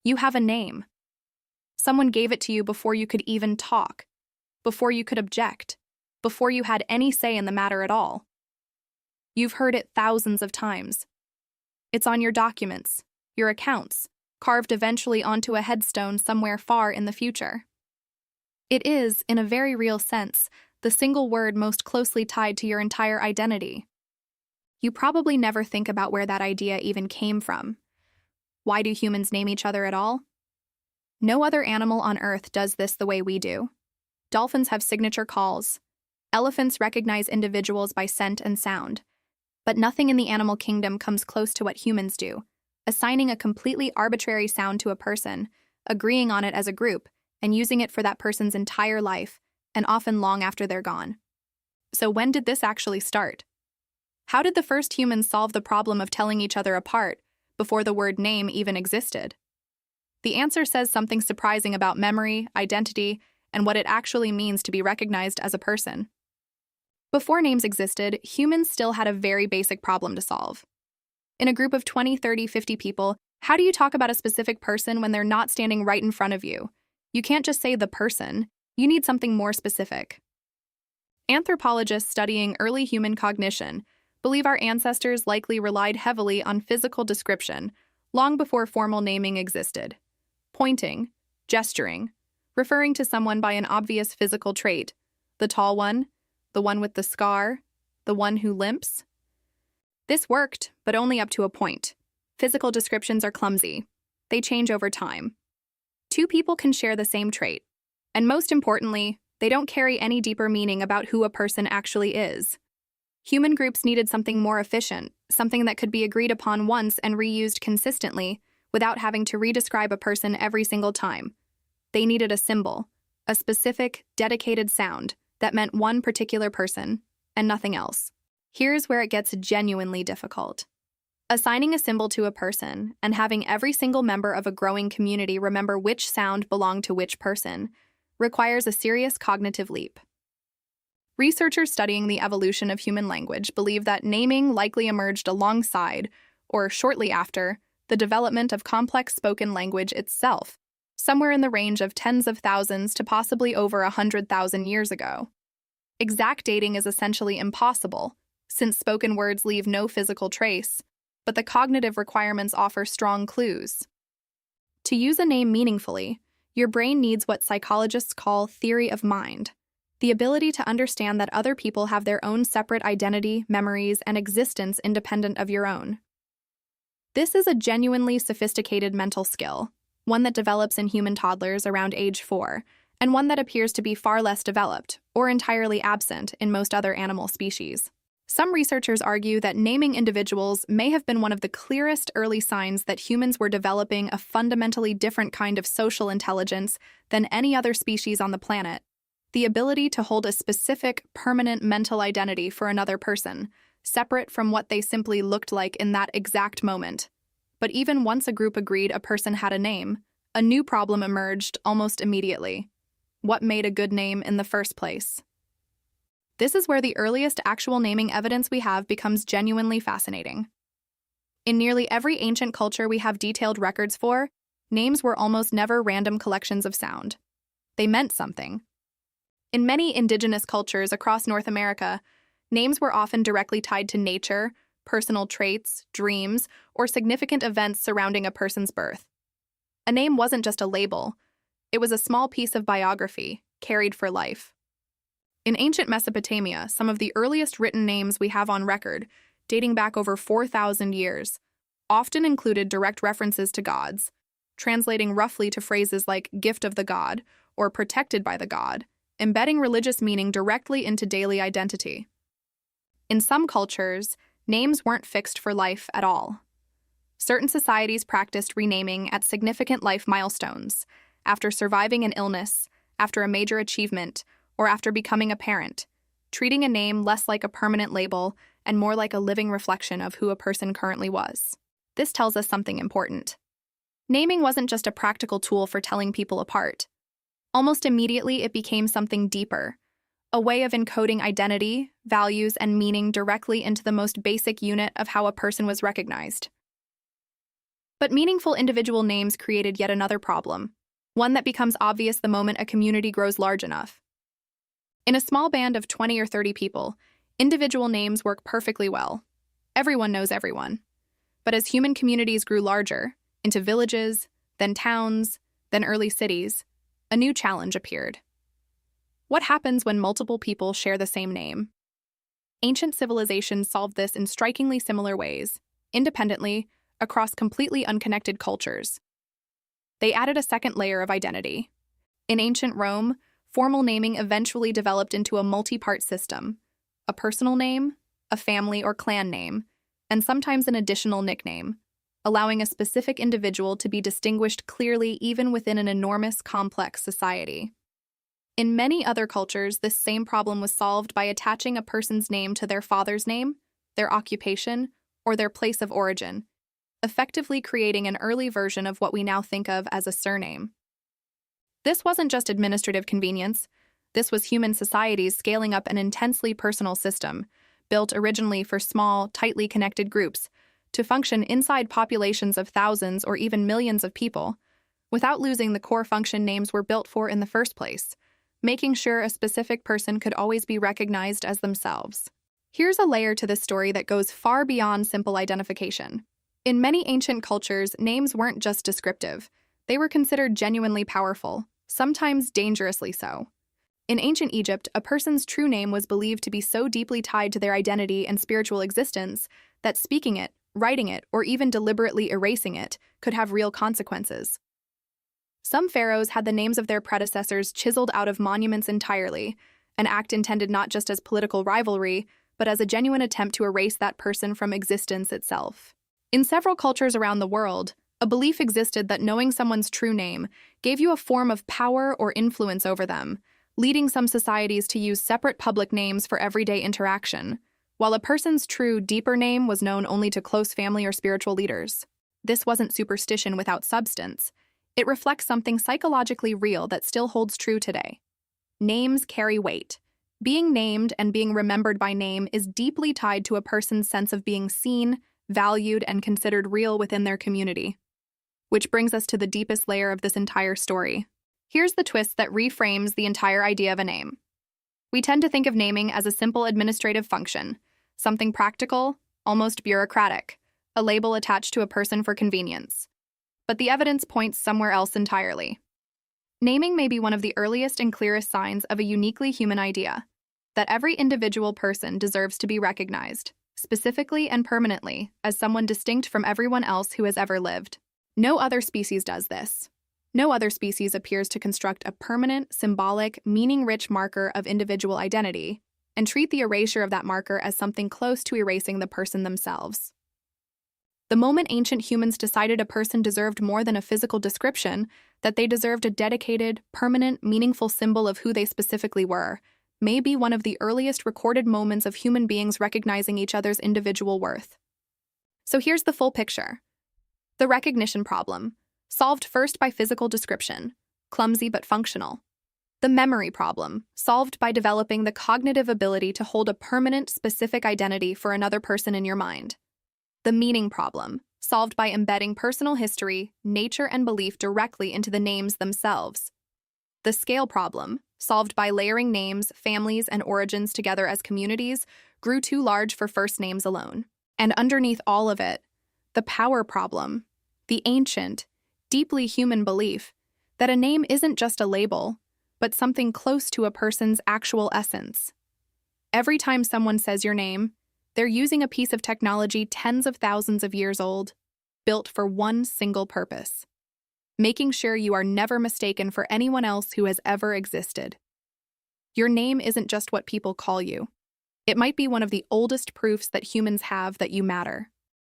You have a name. Someone gave it to you before you could even talk, before you could object, before you had any say in the matter at all. You've heard it thousands of times. It's on your documents, your accounts, carved eventually onto a headstone somewhere far in the future. It is, in a very real sense, the single word most closely tied to your entire identity. You probably never think about where that idea even came from. Why do humans name each other at all? No other animal on Earth does this the way we do. Dolphins have signature calls. Elephants recognize individuals by scent and sound. But nothing in the animal kingdom comes close to what humans do, assigning a completely arbitrary sound to a person, agreeing on it as a group, and using it for that person's entire life, and often long after they're gone. So when did this actually start? How did the first humans solve the problem of telling each other apart before the word name even existed? The answer says something surprising about memory, identity, and what it actually means to be recognized as a person. Before names existed, humans still had a very basic problem to solve. In a group of 20, 30, 50 people, how do you talk about a specific person when they're not standing right in front of you? You can't just say the person. You need something more specific. Anthropologists studying early human cognition believe our ancestors likely relied heavily on physical description long before formal naming existed. Pointing, gesturing, referring to someone by an obvious physical trait, the tall one, the one with the scar, the one who limps. This worked, but only up to a point. Physical descriptions are clumsy. They change over time. Two people can share the same trait, and most importantly, they don't carry any deeper meaning about who a person actually is. Human groups needed something more efficient, something that could be agreed upon once and reused consistently without having to redescribe a person every single time. They needed a symbol, a specific, dedicated sound that meant one particular person and nothing else. Here's where it gets genuinely difficult. Assigning a symbol to a person and having every single member of a growing community remember which sound belonged to which person requires a serious cognitive leap. Researchers studying the evolution of human language believe that naming likely emerged alongside, or shortly after, the development of complex spoken language itself, somewhere in the range of tens of thousands to possibly over 100,000 years ago. Exact dating is essentially impossible, since spoken words leave no physical trace, but the cognitive requirements offer strong clues. To use a name meaningfully, your brain needs what psychologists call theory of mind, the ability to understand that other people have their own separate identity, memories, and existence independent of your own. This is a genuinely sophisticated mental skill, one that develops in human toddlers around age 4, and one that appears to be far less developed, or entirely absent, in most other animal species. Some researchers argue that naming individuals may have been one of the clearest early signs that humans were developing a fundamentally different kind of social intelligence than any other species on the planet, the ability to hold a specific, permanent mental identity for another person, separate from what they simply looked like in that exact moment. But even once a group agreed a person had a name, a new problem emerged almost immediately. What made a good name in the first place? This is where the earliest actual naming evidence we have becomes genuinely fascinating. In nearly every ancient culture we have detailed records for, names were almost never random collections of sound. They meant something. In many indigenous cultures across North America, names were often directly tied to nature, personal traits, dreams, or significant events surrounding a person's birth. A name wasn't just a label. It was a small piece of biography, carried for life. In ancient Mesopotamia, some of the earliest written names we have on record, dating back over 4,000 years, often included direct references to gods, translating roughly to phrases like gift of the god or protected by the god, embedding religious meaning directly into daily identity. In some cultures, names weren't fixed for life at all. Certain societies practiced renaming at significant life milestones, after surviving an illness, after a major achievement, or after becoming a parent, treating a name less like a permanent label and more like a living reflection of who a person currently was. This tells us something important. Naming wasn't just a practical tool for telling people apart. Almost immediately, it became something deeper, a way of encoding identity, values, and meaning directly into the most basic unit of how a person was recognized. But meaningful individual names created yet another problem, one that becomes obvious the moment a community grows large enough. In a small band of 20 or 30 people, individual names work perfectly well. Everyone knows everyone. But as human communities grew larger, into villages, then towns, then early cities, a new challenge appeared. What happens when multiple people share the same name? Ancient civilizations solved this in strikingly similar ways, independently, across completely unconnected cultures. They added a second layer of identity. In ancient Rome, formal naming eventually developed into a multi-part system: a personal name, a family or clan name, and sometimes an additional nickname, allowing a specific individual to be distinguished clearly even within an enormous, complex society. In many other cultures, this same problem was solved by attaching a person's name to their father's name, their occupation, or their place of origin, effectively creating an early version of what we now think of as a surname. This wasn't just administrative convenience. This was human societies scaling up an intensely personal system, built originally for small, tightly connected groups, to function inside populations of thousands or even millions of people, without losing the core function names were built for in the first place, making sure a specific person could always be recognized as themselves. Here's a layer to this story that goes far beyond simple identification. In many ancient cultures, names weren't just descriptive. They were considered genuinely powerful, sometimes dangerously so. In ancient Egypt, a person's true name was believed to be so deeply tied to their identity and spiritual existence that speaking it, writing it, or even deliberately erasing it could have real consequences. Some pharaohs had the names of their predecessors chiseled out of monuments entirely, an act intended not just as political rivalry, but as a genuine attempt to erase that person from existence itself. In several cultures around the world, a belief existed that knowing someone's true name gave you a form of power or influence over them, leading some societies to use separate public names for everyday interaction, while a person's true, deeper name was known only to close family or spiritual leaders. This wasn't superstition without substance. It reflects something psychologically real that still holds true today. Names carry weight. Being named and being remembered by name is deeply tied to a person's sense of being seen, valued, and considered real within their community. Which brings us to the deepest layer of this entire story. Here's the twist that reframes the entire idea of a name. We tend to think of naming as a simple administrative function, something practical, almost bureaucratic, a label attached to a person for convenience. But the evidence points somewhere else entirely. Naming may be one of the earliest and clearest signs of a uniquely human idea, that every individual person deserves to be recognized, specifically and permanently, as someone distinct from everyone else who has ever lived. No other species does this. No other species appears to construct a permanent, symbolic, meaning-rich marker of individual identity and treat the erasure of that marker as something close to erasing the person themselves. The moment ancient humans decided a person deserved more than a physical description, that they deserved a dedicated, permanent, meaningful symbol of who they specifically were, may be one of the earliest recorded moments of human beings recognizing each other's individual worth. So here's the full picture. The recognition problem, solved first by physical description, clumsy but functional. The memory problem, solved by developing the cognitive ability to hold a permanent, specific identity for another person in your mind. The meaning problem, solved by embedding personal history, nature, and belief directly into the names themselves. The scale problem, solved by layering names, families, and origins together as communities, grew too large for first names alone. And underneath all of it, the power problem, the ancient, deeply human belief that a name isn't just a label, but something close to a person's actual essence. Every time someone says your name, they're using a piece of technology tens of thousands of years old, built for one single purpose: making sure you are never mistaken for anyone else who has ever existed. Your name isn't just what people call you. It might be one of the oldest proofs that humans have that you matter.